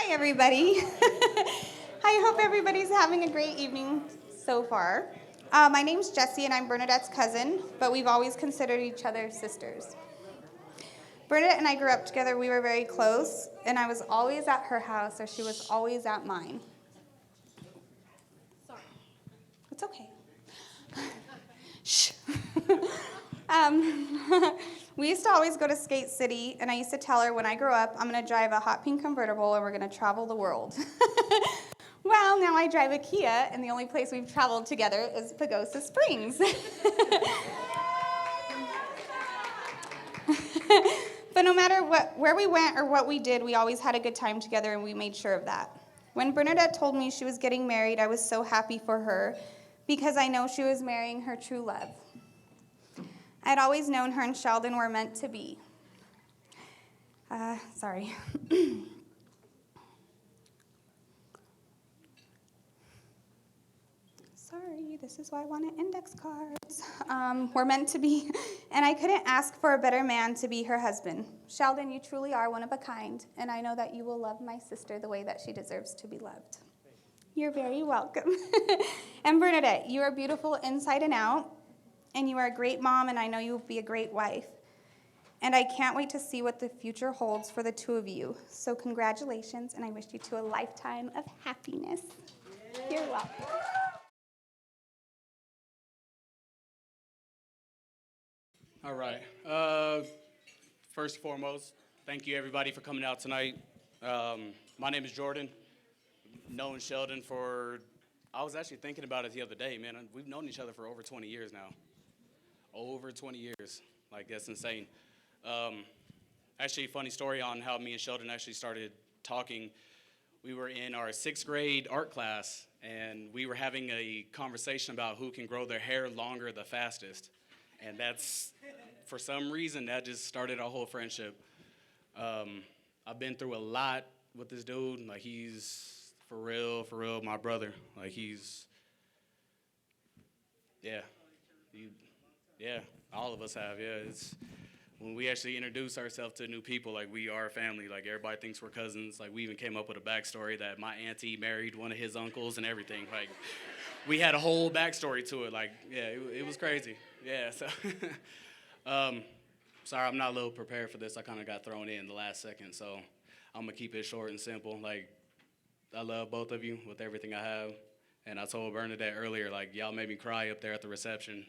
Hi, everybody. I hope everybody's having a great evening so far. My name's Jessie, and I'm Bernadette's cousin, but we've always considered each other sisters. Bernadette and I grew up together. We were very close, and I was always at her house, or she was always at mine. Sorry. It's okay. Shh. We used to always go to Skate City, and I used to tell her when I grow up, I'm going to drive a hot pink convertible, and we're going to travel the world. Well, now I drive a Kia, and the only place we've traveled together is Pagosa Springs. But no matter where we went or what we did, we always had a good time together, and we made sure of that. When Bernadette told me she was getting married, I was so happy for her because I know she was marrying her true love. I'd always known her and Sheldon were meant to be. Sorry. Sorry, this is why I wanted index cards. We're meant to be, and I couldn't ask for a better man to be her husband. Sheldon, you truly are one of a kind, and I know that you will love my sister the way that she deserves to be loved. You're very welcome. And Bernadette, you are beautiful inside and out, and you are a great mom, and I know you will be a great wife. And I can't wait to see what the future holds for the two of you. So congratulations, and I wish you two a lifetime of happiness. You're welcome. All right. First and foremost, thank you everybody for coming out tonight. My name is Jordan. Known Sheldon I was actually thinking about it the other day, man. We've known each other for over 20 years now. Over 20 years. Like, that's insane. Actually, funny story on how me and Sheldon actually started talking. We were in our 6th grade art class, and we were having a conversation about who can grow their hair longer the fastest. And that's, for some reason, that just started our whole friendship. I've been through a lot with this dude. Like, he's for real, my brother. Like, yeah, all of us have, yeah. It's when we actually introduce ourselves to new people, like, we are a family. Like, everybody thinks we're cousins. Like, we even came up with a backstory that my auntie married one of his uncles and everything. Like, we had a whole backstory to it. Like, yeah, it was crazy. Yeah, so, sorry, I'm not a little prepared for this. I kind of got thrown in the last second, so I'm going to keep it short and simple. Like, I love both of you with everything I have, and I told Bernadette earlier, like, y'all made me cry up there at the reception.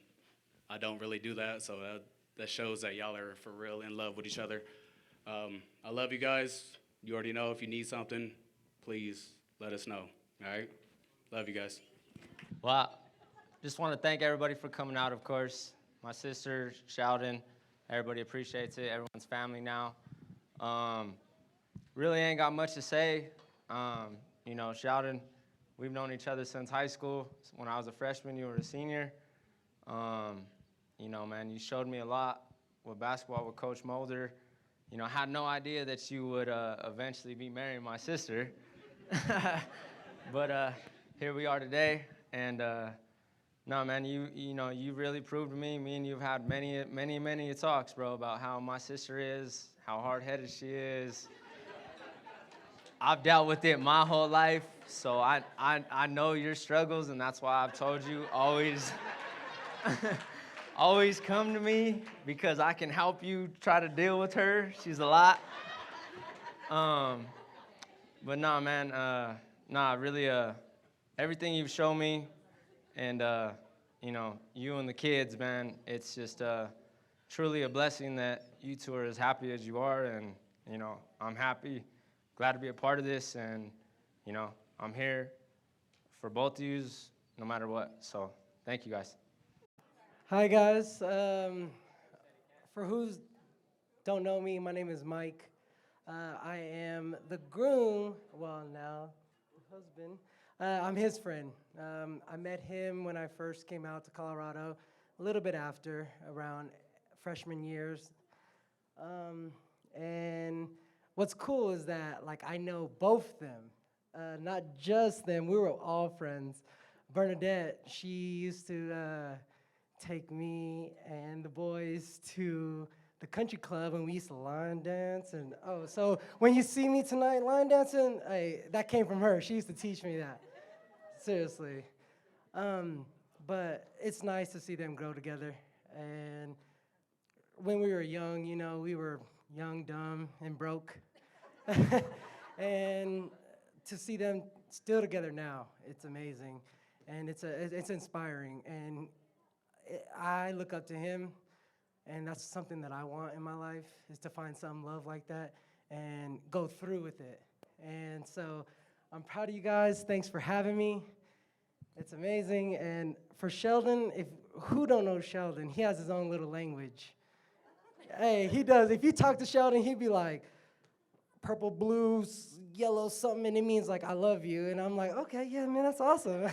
I don't really do that, so that shows that y'all are for real in love with each other. I love you guys. You already know if you need something, please let us know, all right? Love you guys. Well, just want to thank everybody for coming out, of course. My sister, Sheldon, everybody appreciates it. Everyone's family now. Really ain't got much to say. Sheldon, we've known each other since high school. When I was a freshman, you were a senior. Man, you showed me a lot with basketball with Coach Mulder. I had no idea that you would eventually be marrying my sister. But here we are today, and no, man, you really proved to me. Me and you've had many talks, bro, about how my sister is, how hard-headed she is. I've dealt with it my whole life, so I know your struggles, and that's why I've told you always always come to me because I can help you try to deal with her. She's a lot. But nah, man, really, everything you've shown me, and you and the kids, man, it's just truly a blessing that you two are as happy as you are, and I'm happy, glad to be a part of this, and I'm here for both of yous, no matter what. So thank you, guys. Hi guys. For who's don't know me, my name is Mike. I am the groom. Well, now husband. I'm his friend. I met him when I first came out to Colorado, a little bit after, around freshman years. And what's cool is that I know both them, not just them. We were all friends. Bernadette, she used to take me and the boys to the the country club when we used to line dance. And so when you see me tonight line dancing, hey, that came from her. She used to teach me that. Seriously. But it's nice to see them grow together. And when we were young, we were young, dumb, and broke. And to see them still together now, it's amazing. And it's inspiring. And I look up to him, and that's something that I want in my life, is to find some love like that and go through with it. And so I'm proud of you guys. Thanks for having me. It's amazing. And for Sheldon, who don't know Sheldon, he has his own little language. Hey, he does. If you talk to Sheldon, he'd be like, purple, blue, yellow, something, and it means like, I love you. And I'm like, okay, yeah, man, that's awesome.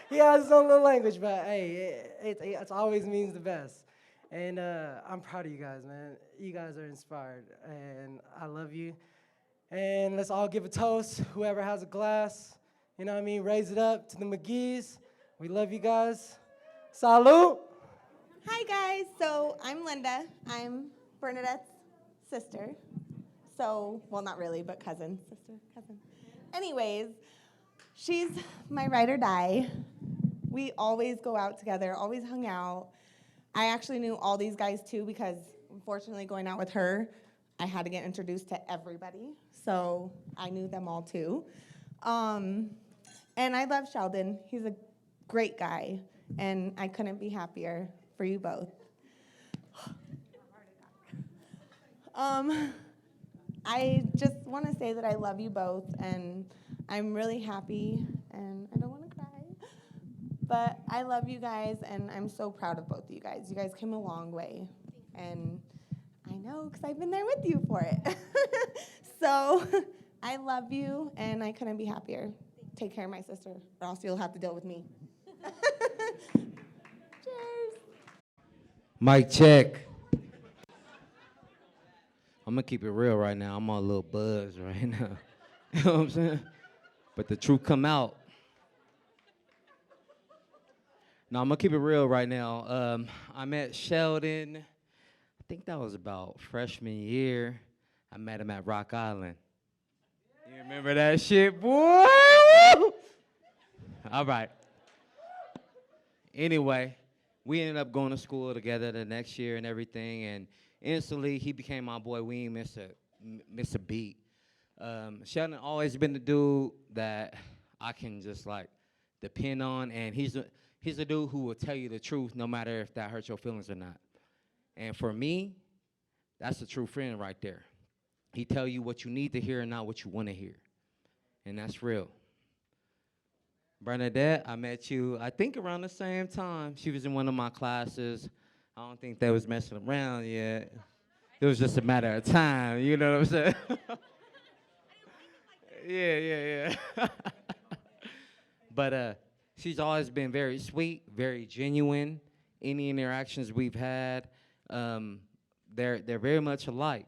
He has his own little language, but hey, it always means the best. And I'm proud of you guys, man. You guys are inspired, and I love you. And let's all give a toast. Whoever has a glass, you know what I mean? Raise it up to the McGee's. We love you guys. Salud. Hi, guys. So I'm Linda. I'm Bernadette's sister. So, well, not really, but cousin. Anyways, she's my ride or die. We always go out together, always hung out. I actually knew all these guys, too, because unfortunately going out with her, I had to get introduced to everybody. So I knew them all, too. And I love Sheldon. He's a great guy, and I couldn't be happier for you both. I just want to say that I love you both, and I'm really happy, and I don't want to cry. But I love you guys, and I'm so proud of both of you guys. You guys came a long way, and I know because I've been there with you for it. So I love you, and I couldn't be happier. Take care of my sister, or else you'll have to deal with me. Cheers. Mic check. I'm gonna keep it real right now. I'm on a little buzz right now. You know what I'm saying? But the truth come out. No, I'm gonna keep it real right now. I met Sheldon, I think that was about freshman year. I met him at Rock Island. You remember that shit, boy? All right. Anyway, we ended up going to school together the next year and everything, and instantly he became my boy. We ain't miss a beat. Sheldon always been the dude that I can just like depend on, and he's a dude who will tell you the truth no matter if that hurts your feelings or not. And for me, that's a true friend right there. He tell you what you need to hear and not what you want to hear, and that's real. Bernadette, I met you, I think around the same time. She was in one of my classes. I don't think they was messing around yet. It was just a matter of time, you know what I'm saying? Yeah. But she's always been very sweet, very genuine. Any interactions we've had, they're very much alike,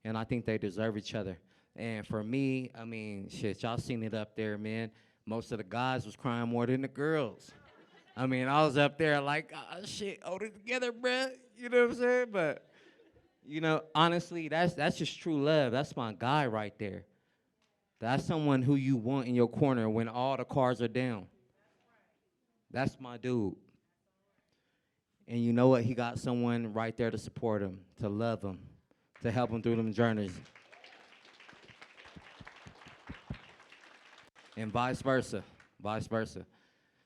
and I think they deserve each other. And for me, I mean, shit, y'all seen it up there, man. Most of the guys was crying more than the girls. I mean, I was up there like, oh, shit, hold it together, bruh. You know what I'm saying? But, you know, honestly, that's just true love. That's my guy right there. That's someone who you want in your corner when all the cards are down. That's my dude. And you know what? He got someone right there to support him, to love him, to help him through them journeys. And vice versa.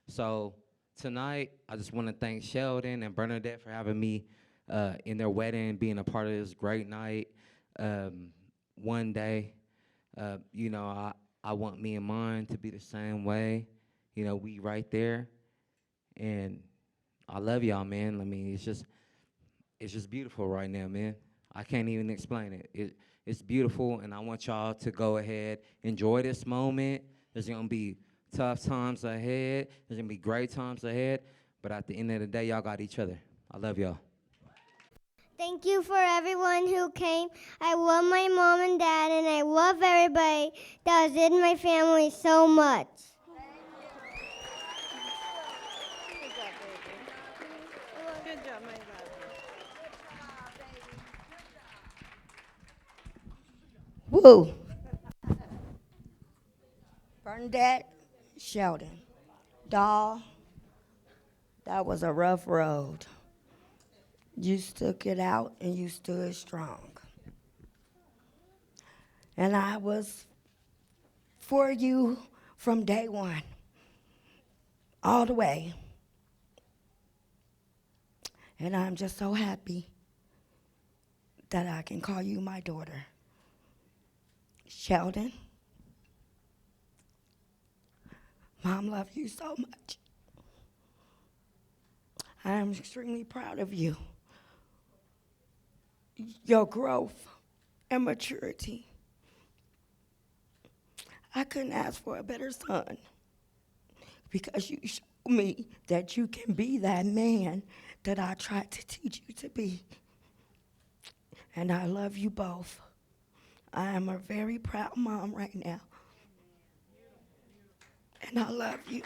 So tonight, I just want to thank Sheldon and Bernadette for having me in their wedding, being a part of this great night. One day, you know, I want me and mine to be the same way. You know, we right there. And I love y'all, man. I mean, it's just beautiful right now, man. I can't even explain it. It's beautiful, and I want y'all to go ahead, enjoy this moment. There's gonna be tough times ahead. There's gonna be great times ahead. But at the end of the day, y'all got each other. I love y'all. Thank you for everyone who came. I love my mom and dad, and I love everybody that was in my family so much. Good job, my love. Woo. Bernadette, Sheldon. Doll, that was a rough road. You stuck it out and you stood strong. And I was for you from day one, all the way. And I'm just so happy that I can call you my daughter. Sheldon, Mom loves you so much. I am extremely proud of you. Your growth and maturity. I couldn't ask for a better son because you showed me that you can be that man that I tried to teach you to be. And I love you both. I am a very proud mom right now. And I love you.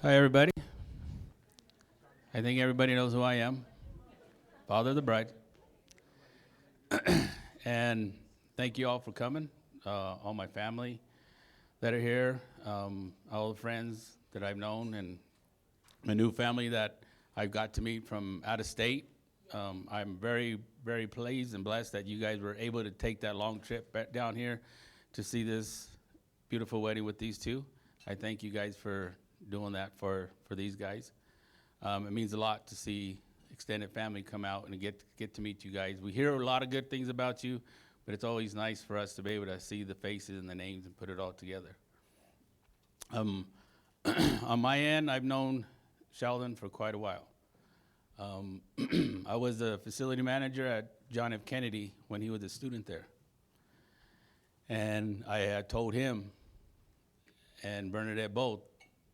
Hi, everybody. I think everybody knows who I am. Father of the bride. And thank you all for coming, all my family that are here, all the friends that I've known, and my new family that I've got to meet from out of state. I'm very, very pleased and blessed that you guys were able to take that long trip back down here to see this beautiful wedding with these two. I thank you guys for doing that for these guys. It means a lot to see extended family come out and get to meet you guys. We hear a lot of good things about you, but it's always nice for us to be able to see the faces and the names and put it all together. On my end, I've known Sheldon for quite a while. I was the facility manager at John F. Kennedy when he was a student there. And I had told him and Bernadette both,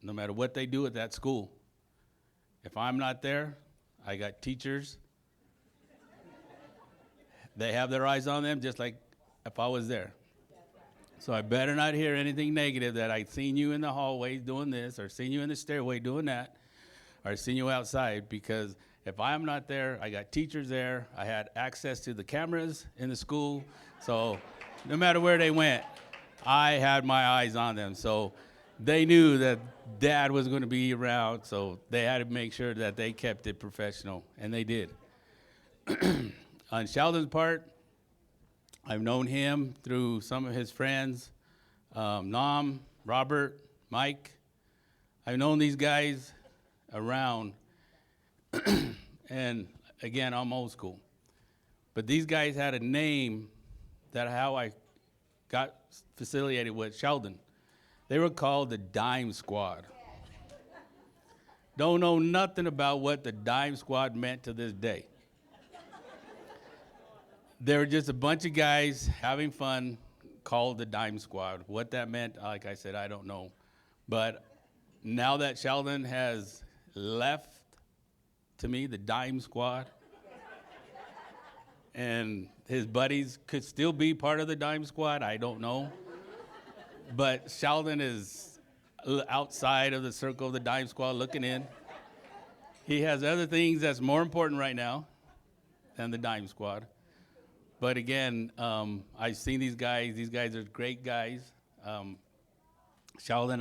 no matter what they do at that school, if I'm not there, I got teachers. They have their eyes on them just like if I was there. So I better not hear anything negative that I'd seen you in the hallways doing this, or seen you in the stairway doing that, or seen you outside, because if I'm not there, I got teachers there. I had access to the cameras in the school. So no matter where they went, I had my eyes on them. So they knew that Dad was going to be around, so they had to make sure that they kept it professional, and they did. On Sheldon's part, I've known him through some of his friends, Nam, Robert, Mike. I've known these guys around, and again, I'm old school. But these guys had a name that how I got affiliated with Sheldon. They were called the Dime Squad. Don't know nothing about what the Dime Squad meant to this day. They were just a bunch of guys having fun called the Dime Squad. What that meant, like I said, I don't know. But now that Sheldon has left, to me, the Dime Squad, and his buddies could still be part of the Dime Squad, I don't know. But Sheldon is outside of the circle of the Dime Squad looking in. He has other things that's more important right now than the Dime Squad. But again, I've seen these guys. These guys are great guys. Sheldon,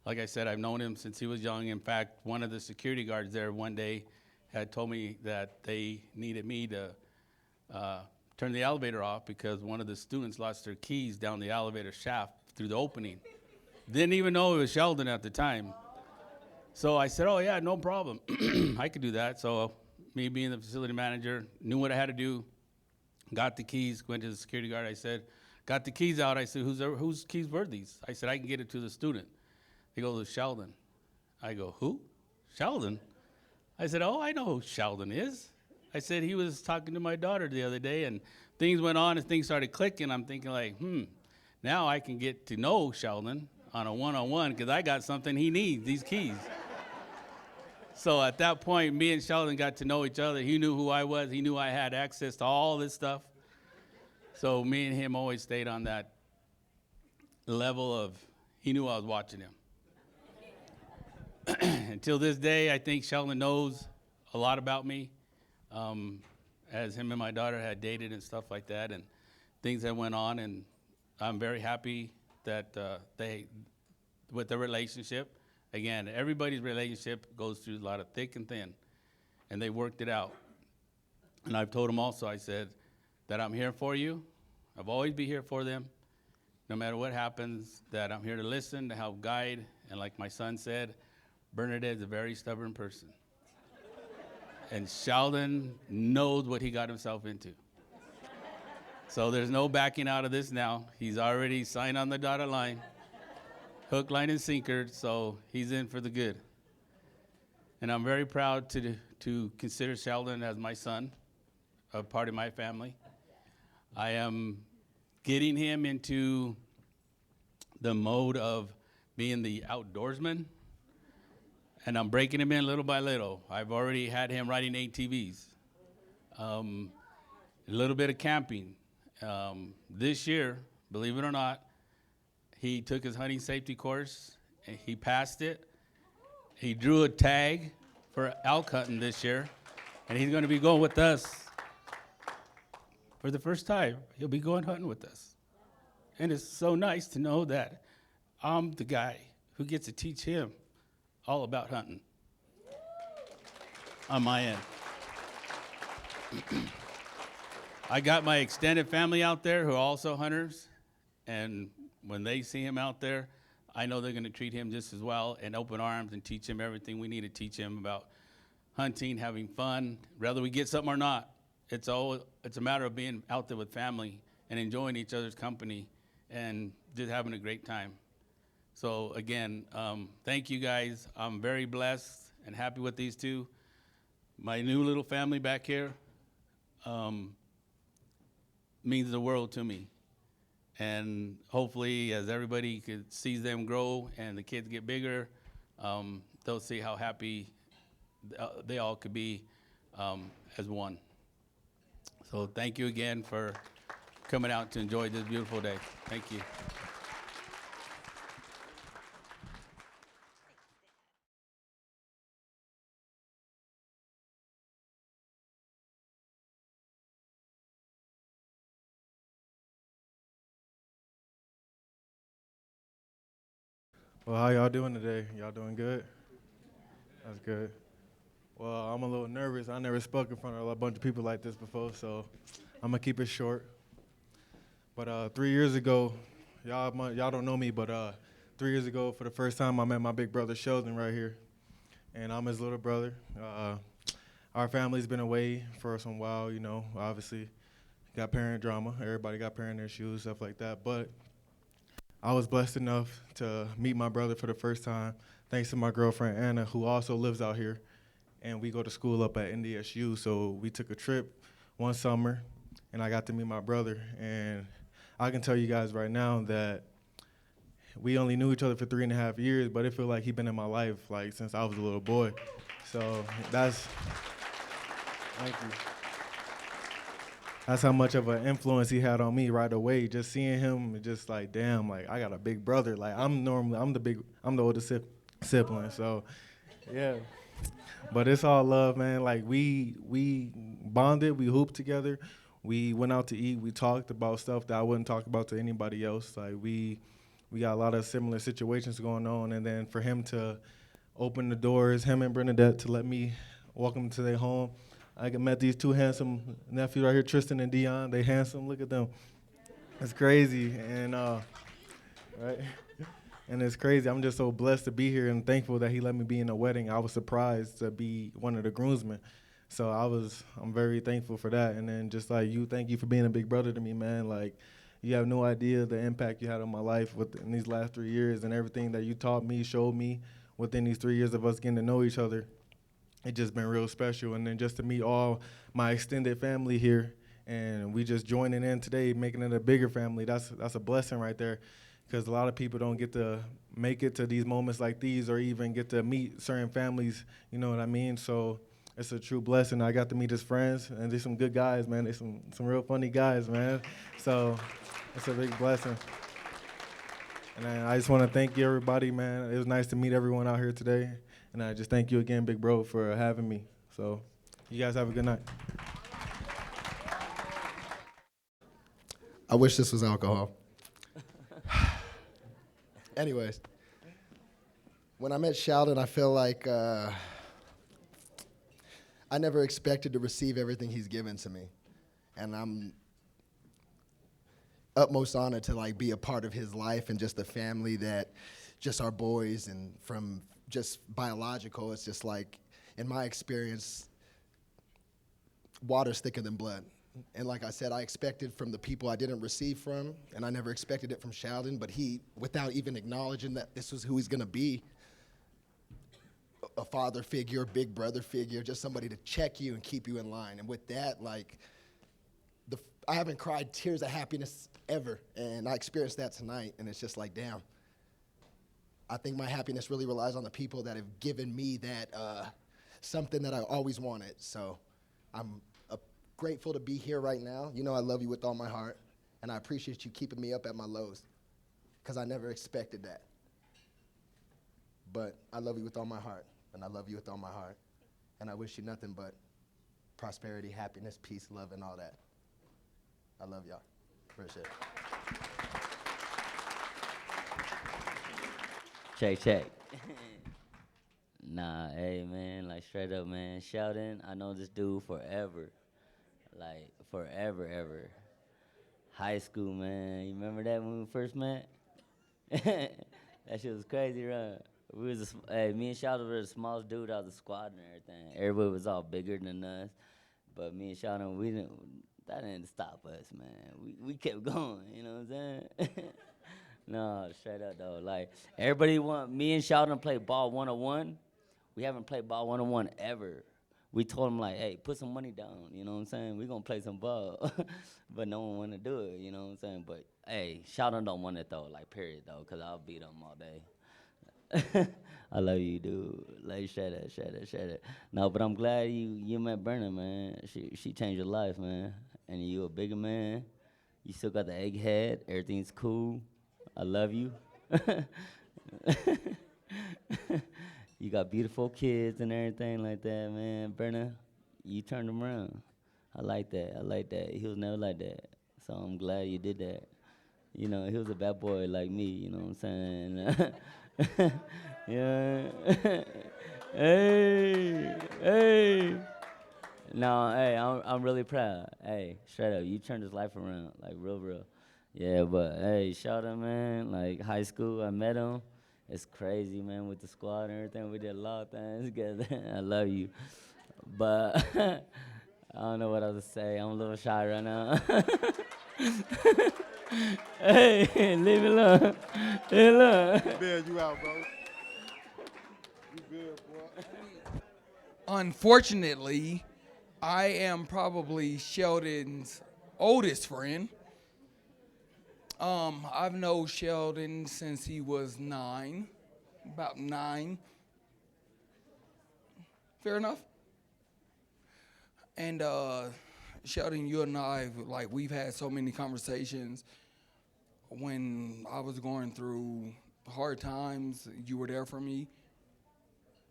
like I said, I've known him since he was young. In fact, one of the security guards there one day had told me that they needed me to turn the elevator off because one of the students lost their keys down the elevator shaft through the opening. Didn't even know it was Sheldon at the time. So I said, oh yeah, no problem. I could do that. So me being the facility manager, knew what I had to do, got the keys, went to the security guard. I said, got the keys out. I said, whose keys were these? I said, I can get it to the student. They go, to Sheldon. I go, who? Sheldon? I said, oh, I know who Sheldon is. I said, he was talking to my daughter the other day, and things went on and things started clicking. I'm thinking like, now I can get to know Sheldon on a one-on-one because I got something he needs, these keys. So at that point, me and Sheldon got to know each other. He knew who I was. He knew I had access to all this stuff. So me and him always stayed on that level of, he knew I was watching him. Until this day, I think Sheldon knows a lot about me, as him and my daughter had dated and stuff like that, and things that went on. And I'm very happy that with the relationship. Again, everybody's relationship goes through a lot of thick and thin, and they worked it out. And I've told them also, I said, that I'm here for you. I've always be here for them, no matter what happens, that I'm here to listen, to help guide. And like my son said, Bernadette is a very stubborn person. And Sheldon knows what he got himself into. So there's no backing out of this now. He's already signed on the dotted line, hook, line, and sinker, so he's in for the good. And I'm very proud to consider Sheldon as my son, a part of my family. I am getting him into the mode of being the outdoorsman, and I'm breaking him in little by little. I've already had him riding ATVs, a little bit of camping. This year, believe it or not, he took his hunting safety course, and he passed it. He drew a tag for elk hunting this year, and he's going to be going with us for the first time. He'll be going hunting with us. And it's so nice to know that I'm the guy who gets to teach him all about hunting on my end. I got my extended family out there who are also hunters, and when they see him out there, I know they're going to treat him just as well and open arms and teach him everything we need to teach him about hunting, having fun, whether we get something or not. It's a matter of being out there with family and enjoying each other's company and just having a great time. So again, thank you guys. I'm very blessed and happy with these two. My new little family back here means the world to me. And hopefully, as everybody sees them grow and the kids get bigger, they'll see how happy they all could be as one. So thank you again for coming out to enjoy this beautiful day. Thank you. Well, how y'all doing today? Y'all doing good? That's good. Well, I'm a little nervous. I never spoke in front of a bunch of people like this before, so I'm gonna keep it short. But 3 years ago, y'all don't know me, but 3 years ago, for the first time, I met my big brother Sheldon right here, and I'm his little brother. Our family's been away for some while, you know. Obviously, got parent drama. Everybody got parent issues, stuff like that. But I was blessed enough to meet my brother for the first time, thanks to my girlfriend Anna, who also lives out here, and we go to school up at NDSU. So we took a trip one summer, and I got to meet my brother. And I can tell you guys right now that we only knew each other for 3.5 years, but it feels like he's been in my life like since I was a little boy. So thank you. That's how much of an influence he had on me right away. Just seeing him, just like, damn, like I got a big brother. Like I'm the oldest sibling. So, yeah. But it's all love, man. Like we bonded, we hooped together, we went out to eat, we talked about stuff that I wouldn't talk about to anybody else. Like we got a lot of similar situations going on, and then for him to open the doors, him and Bernadette, to let me welcome to their home. I met these two handsome nephews right here, Tristan and Dion. They handsome, look at them. It's crazy, and right? And it's crazy. I'm just so blessed to be here and thankful that he let me be in the wedding. I was surprised to be one of the groomsmen. So I'm very thankful for that. And then just like you, thank you for being a big brother to me, man. Like, you have no idea the impact you had on my life in these last 3 years, and everything that you taught me, showed me within these 3 years of us getting to know each other. It's just been real special. And then just to meet all my extended family here, and we just joining in today, making it a bigger family, that's a blessing right there. because a lot of people don't get to make it to these moments like these or even get to meet certain families, you know what I mean? So it's a true blessing. I got to meet his friends, and they're some good guys, man. They're some real funny guys, man. So it's a big blessing. And I just want to thank you, everybody, man. It was nice to meet everyone out here today. And I just thank you again, Big Bro, for having me. So you guys have a good night. I wish this was alcohol. Anyways, when I met Sheldon, I feel like I never expected to receive everything he's given to me. And I'm utmost honored to like be a part of his life and just the family that just our boys, and from just biological, it's just like, in my experience, water's thicker than blood. And like I said, I expected from the people I didn't receive from, and I never expected it from Sheldon, but he, without even acknowledging that this was who he's gonna be, a father figure, big brother figure, just somebody to check you and keep you in line. And with that, like, I haven't cried tears of happiness ever, and I experienced that tonight, and it's just like, damn. I think my happiness really relies on the people that have given me that something that I always wanted. So I'm grateful to be here right now. You know I love you with all my heart, and I appreciate you keeping me up at my lows, because I never expected that. But I love you with all my heart, and I love you with all my heart, and I wish you nothing but prosperity, happiness, peace, love, and all that. I love y'all. Appreciate it. Check. Nah, hey, man, like, straight up, man. Sheldon, I know this dude forever. Like, forever, ever. High school, man. You remember that when we first met? That shit was crazy, right? Me and Sheldon were the smallest dude out of the squad and everything. Everybody was all bigger than us. But me and Sheldon, that didn't stop us, man. We kept going, you know what I'm saying? No, straight up though. Like, everybody want me and Sheldon play ball 101. We haven't played ball 101 ever. We told him, like, hey, put some money down, you know what I'm saying? We gonna play some ball. But no one wanna do it, you know what I'm saying? But hey, Sheldon don't want it though, like, period though, cause I'll beat him all day. I love you, dude. Like, shut it. No, but I'm glad you met Bernadette, man. She changed your life, man. And you a bigger man. You still got the egghead. Everything's cool. I love you. You got beautiful kids and everything like that, man. Bernadette, you turned him around. I like that. He was never like that. So I'm glad you did that. You know, he was a bad boy like me, you know what I'm saying? Yeah. Hey. No, hey, I'm really proud. Hey, straight up, you turned his life around, like, real. Yeah, but hey, Sheldon, man, like, high school, I met him. It's crazy, man, with the squad and everything. We did a lot of things together. I love you. But I don't know what else to say. I'm a little shy right now. Hey, leave it alone. Leave it alone. Bail you out, bro. You good, boy. Unfortunately, I am probably Sheldon's oldest friend. I've known Sheldon since he was about 9. Fair enough? And Sheldon, you and I, like, we've had so many conversations. When I was going through hard times, you were there for me.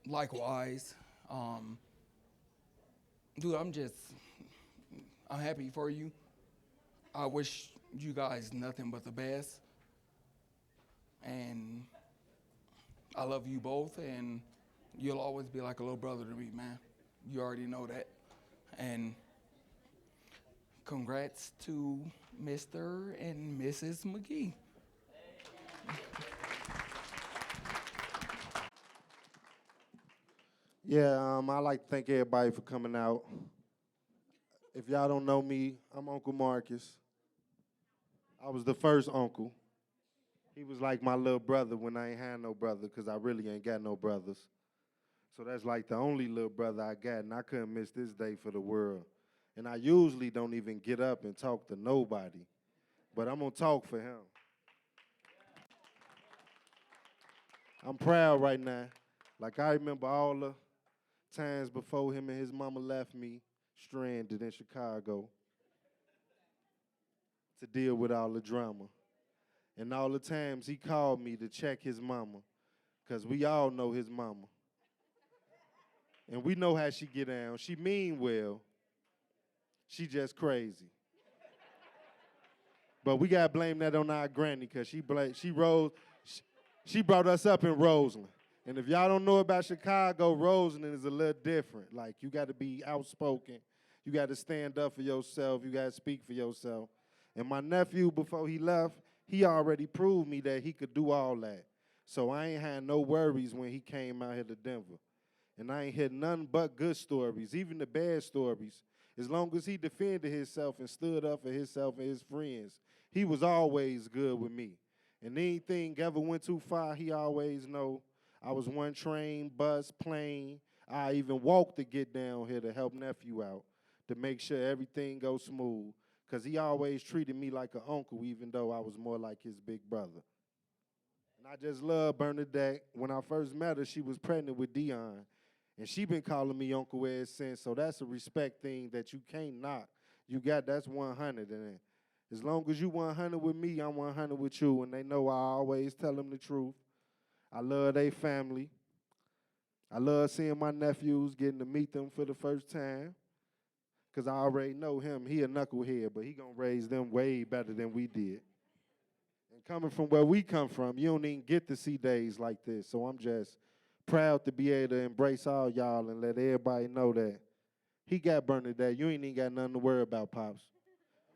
Likewise. Dude, I'm happy for you. I wish you guys nothing but the best. And I love you both, and you'll always be like a little brother to me, man. You already know that. And congrats to Mr. and Mrs. McGee. Yeah, I like to thank everybody for coming out. If y'all don't know me, I'm Uncle Marcus. I was the first uncle. He was like my little brother when I ain't had no brother, because I really ain't got no brothers. So that's like the only little brother I got, and I couldn't miss this day for the world. And I usually don't even get up and talk to nobody, but I'm going to talk for him. I'm proud right now. Like I remember all the times before him and his mama left me stranded in Chicago to deal with all the drama. And all the times he called me to check his mama, because we all know his mama. And we know how she get down. She mean well. She just crazy. But we gotta blame that on our granny, because she brought us up in Roseland. And if y'all don't know about Chicago, Roseland is a little different. Like, you gotta be outspoken. You gotta stand up for yourself. You gotta speak for yourself. And my nephew, before he left, he already proved me that he could do all that. So I ain't had no worries when he came out here to Denver. And I ain't heard nothing but good stories, even the bad stories. As long as he defended himself and stood up for himself and his friends, he was always good with me. And anything ever went too far, he always know. I was one train, bus, plane. I even walked to get down here to help nephew out, to make sure everything goes smooth. Because he always treated me like an uncle, even though I was more like his big brother. And I just love Bernadette. When I first met her, she was pregnant with Dion. And she been calling me uncle ever since, so that's a respect thing that you can't knock. That's 100. And as long as you 100 with me, I'm 100 with you. And they know I always tell them the truth. I love their family. I love seeing my nephews, getting to meet them for the first time. Because I already know him. He a knucklehead, but he going to raise them way better than we did. And coming from where we come from, you don't even get to see days like this. So I'm just proud to be able to embrace all y'all and let everybody know that he got Bernadette. You ain't even got nothing to worry about, Pops.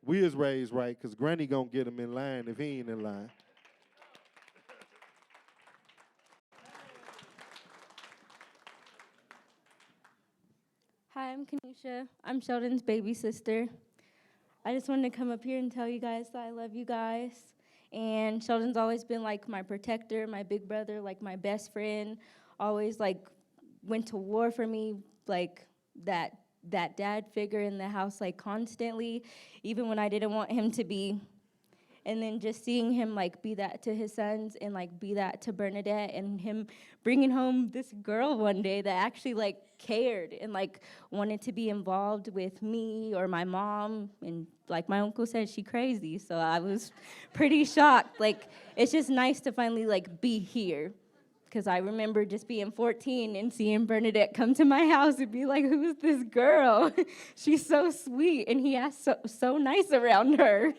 We was raised right, because Granny going to get him in line if he ain't in line. Hi, I'm Kanisha. I'm Sheldon's baby sister. I just wanted to come up here and tell you guys that I love you guys. And Sheldon's always been like my protector, my big brother, like my best friend. Always like went to war for me, like that dad figure in the house, like constantly, even when I didn't want him to be. And then just seeing him like be that to his sons and like be that to Bernadette, and him bringing home this girl one day that actually like cared and like wanted to be involved with me or my mom. And like my uncle said, she crazy. So I was pretty shocked. Like, it's just nice to finally like be here. Because I remember just being 14 and seeing Bernadette come to my house and be like, who's this girl? She's so sweet, and he acts so nice around her.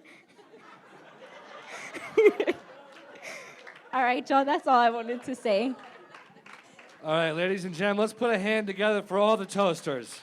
All right, y'all, that's all I wanted to say. All right, ladies and gentlemen, let's put a hand together for all the toasters.